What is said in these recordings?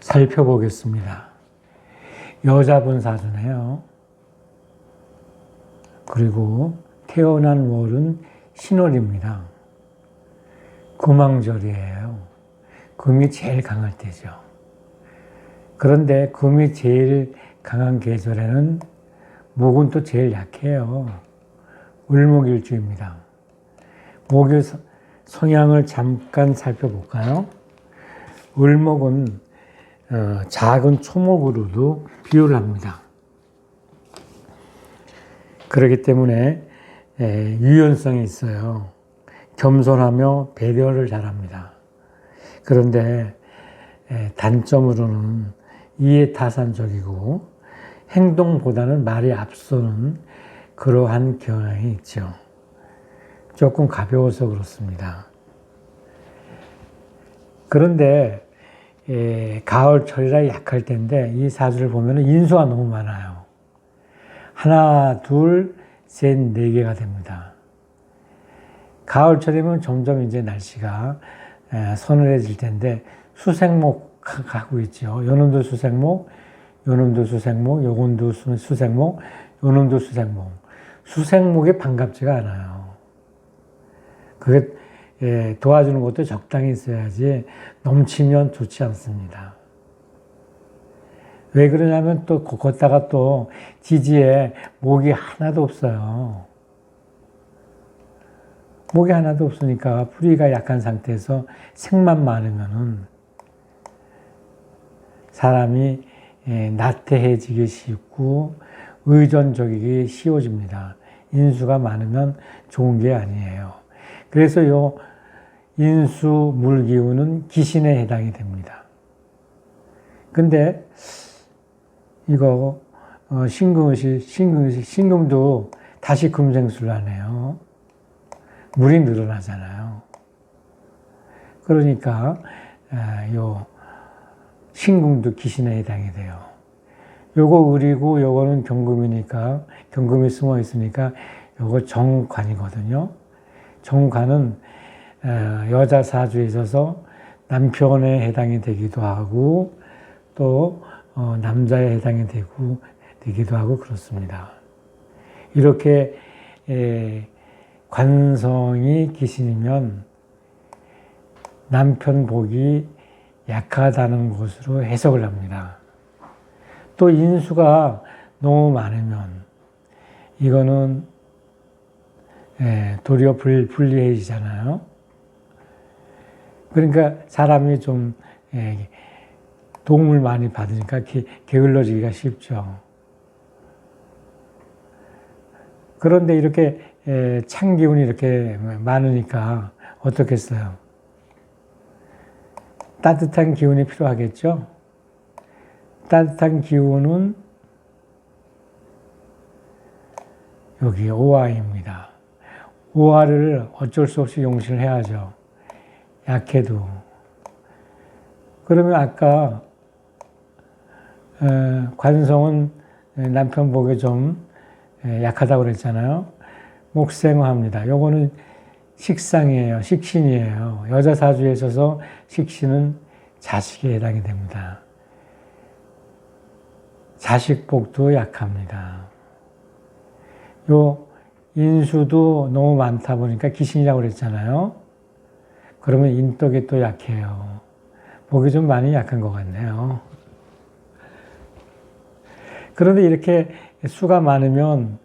살펴보겠습니다. 여자분 사주네요. 그리고 태어난 월은 신월입니다. 금왕절이에요. 금이 제일 강할 때죠. 그런데 금이 제일 강한 계절에는 목은 또 제일 약해요. 을목일주입니다. 목의 성향을 잠깐 살펴볼까요? 을목은 작은 초목으로도 비유를 합니다. 그렇기 때문에 유연성이 있어요. 겸손하며 배려를 잘합니다. 그런데 단점으로는 이해타산적이고 행동보다는 말이 앞서는 그러한 경향이 있죠. 조금 가벼워서 그렇습니다. 그런데 가을철이라 약할 때인데 이 사주를 보면 인수가 너무 많아요. 하나, 둘, 셋, 네 개가 됩니다. 가을철이면 점점 이제 날씨가 서늘해질 텐데 수생목 가고 있죠. 요놈도 수생목, 요놈도 수생목, 요건도 수생목, 요놈도 수생목. 수생목이 반갑지가 않아요. 그게 도와주는 것도 적당히 있어야지 넘치면 좋지 않습니다. 왜 그러냐면 또 걷다가 또 지지에 목이 하나도 없어요. 목이 하나도 없으니까 뿌리가 약한 상태에서 색만 많으면은 사람이 나태해지기 쉽고 의존적이기 쉬워집니다. 인수가 많으면 좋은 게 아니에요. 그래서 요 인수 물기운은 기신에 해당이 됩니다. 근데 이거 신금도 다시 금생수를 하네요. 물이 늘어나잖아요. 그러니까 요 신금도 기신에 해당이 돼요. 요거 을이고 요거는 경금이니까 경금이 숨어 있으니까 요거 정관이거든요. 정관은 여자 사주에 있어서 남편에 해당이 되기도 하고 또 남자에 해당이 되기도 하고 그렇습니다. 이렇게 관성이 기신이면 남편 복이 약하다는 것으로 해석을 합니다. 또 인수가 너무 많으면 이거는 도리어 불리해지잖아요. 그러니까 사람이 좀 도움을 많이 받으니까 게을러지기가 쉽죠. 그런데 이렇게 찬 기운이 이렇게 많으니까 어떻겠어요? 따뜻한 기운이 필요하겠죠? 따뜻한 기운은 여기 오화입니다. 오화를 어쩔 수 없이 용신을 해야죠. 약해도. 그러면 아까 관성은 남편 복에 좀 약하다고 그랬잖아요. 목생화입니다. 요거는 식상이에요. 식신이에요. 여자 사주에 있어서 식신은 자식에 해당이 됩니다. 자식복도 약합니다. 요 인수도 너무 많다 보니까 기신이라고 그랬잖아요. 그러면 인덕이 또 약해요. 복이 좀 많이 약한 것 같네요. 그런데 이렇게 수가 많으면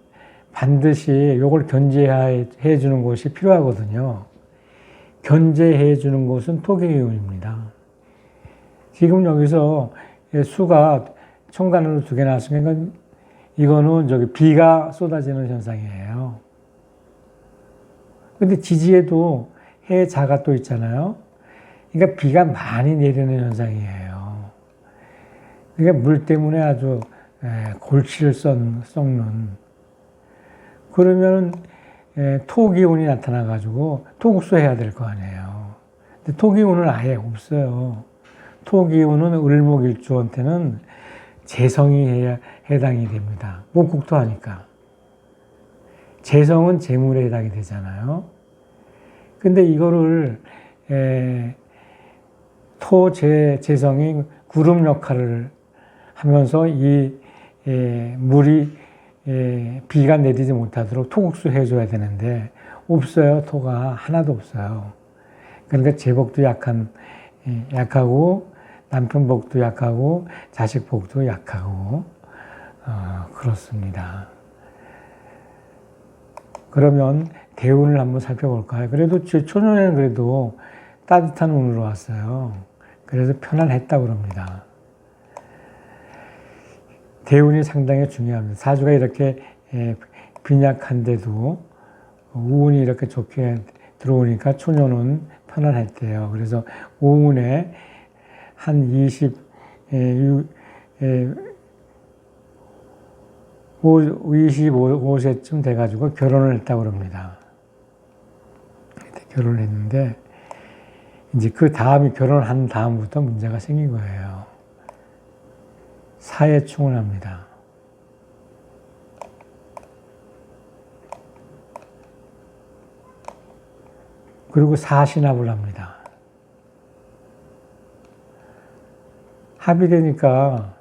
반드시 요걸 견제해 주는 것이 필요하거든요. 견제해 주는 것은 토기기운입니다. 지금 여기서 수가 천간으로 2개 나왔으니까 이거는 저기 비가 쏟아지는 현상이에요. 근데 지지에도 해자가 또 있잖아요. 그러니까 비가 많이 내리는 현상이에요. 그러니까 물 때문에 아주 골치를 썩는. 그러면 토기운이 나타나가지고 토국수해야 될 거 아니에요. 근데 토기운은 아예 없어요. 토기운은 을목일주한테는 재성이 해당이 됩니다. 목국토하니까. 재성은 재물에 해당이 되잖아요. 근데 이거를 재성이 구름 역할을 하면서 이 물이 비가 내리지 못하도록 토국수 해줘야 되는데 없어요. 토가 하나도 없어요. 그러니까 제 복도 약하고 남편 복도 약하고 자식 복도 약하고 그렇습니다. 그러면 대운을 한번 살펴볼까요? 그래도 초년에는 그래도 따뜻한 운으로 왔어요. 그래서 편안했다고 그럽니다. 대운이 상당히 중요합니다. 사주가 이렇게 빈약한데도 우운이 이렇게 좋게 들어오니까 초년은 편안했대요. 그래서 오운에 한 25세쯤 돼가지고 결혼을 했다고 그럽니다. 결혼을 했는데, 이제 그 다음이 결혼한 다음부터 문제가 생긴 거예요. 사회충을 합니다. 그리고 사신합을 합니다. 합이 되니까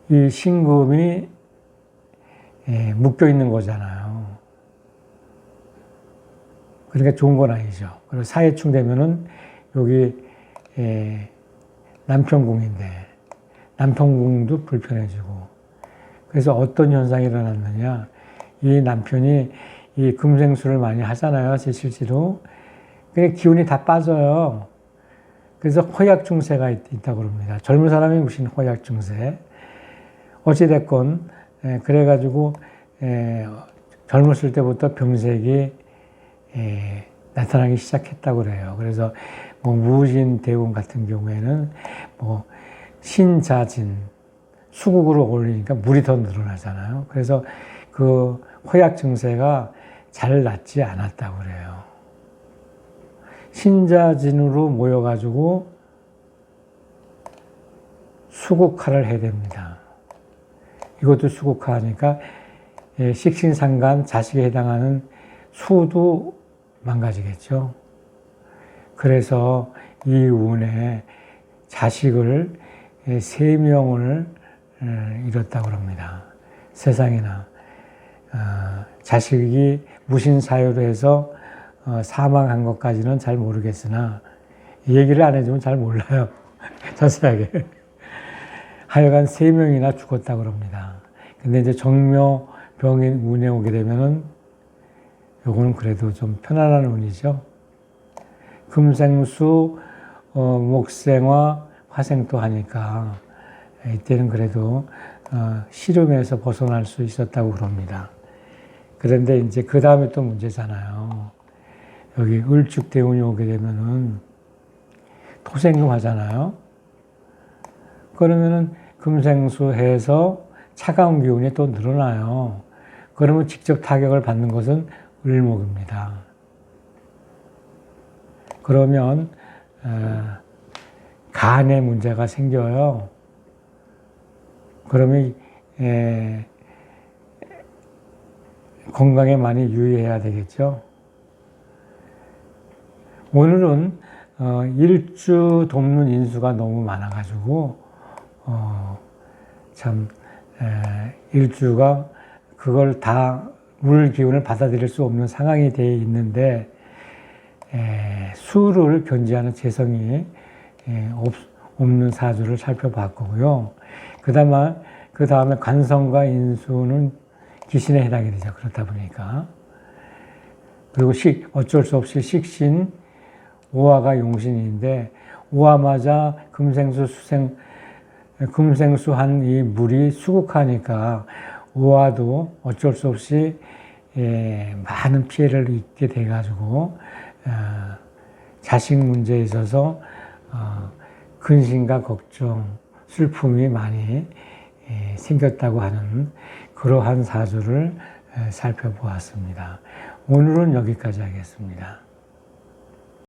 이 신금이 묶여 있는 거잖아요. 그러니까 좋은 건 아니죠. 그리고 사회충 되면은 여기 남편궁인데 남편궁도 불편해지고, 그래서 어떤 현상이 일어났느냐, 이 남편이 이 금생수를 많이 하잖아요. 실제로. 그러니까 기운이 다 빠져요. 그래서 허약증세가 있다고 그럽니다. 젊은 사람이 무슨 허약증세. 어찌됐건 그래가지고 젊었을 때부터 병색이 나타나기 시작했다고 그래요. 그래서 뭐 무진 대운 같은 경우에는 뭐 신자진, 수국으로 올리니까 물이 더 늘어나잖아요. 그래서 그 허약 증세가 잘 낫지 않았다고 그래요. 신자진으로 모여가지고 수국화를 해야 됩니다. 이것도 수국화하니까 식신상간 자식에 해당하는 수도 망가지겠죠. 그래서 이 운에 자식을 3명을 잃었다고 합니다. 세상에나. 자식이 무신사유로 해서 사망한 것까지는 잘 모르겠으나, 이 얘기를 안 해주면 잘 몰라요. 자세하게. 하여간 3명이나 죽었다고 합니다. 근데 이제 정묘병이 운에 오게 되면은 요거는 그래도 좀 편안한 운이죠. 금생수, 목생화, 화생도 하니까 이때는 그래도 시름에서 벗어날 수 있었다고 그럽니다. 그런데 이제 그 다음에 또 문제잖아요. 여기 을축대운이 오게 되면은 토생금 하잖아요. 그러면은 금생수 해서 차가운 기운이 또 늘어나요. 그러면 직접 타격을 받는 것은 을목입니다. 그러면 간에 문제가 생겨요. 그러면 건강에 많이 유의해야 되겠죠. 오늘은 일주 돕는 인수가 너무 많아가지고 참 일주가 그걸 다 물 기운을 받아들일 수 없는 상황이 되어 있는데, 수를 견지하는 재성이 없는 사주를 살펴봤고요. 그 다음에 관성과 인수는 기신에 해당이 되죠. 그렇다 보니까. 그리고 어쩔 수 없이 식신, 오화가 용신인데, 오화마저 금생수한 이 물이 수국하니까 오화도 어쩔 수 없이 많은 피해를 입게 돼가지고 자식 문제에 있어서 근심과 걱정, 슬픔이 많이 생겼다고 하는 그러한 사주를 살펴보았습니다. 오늘은 여기까지 하겠습니다.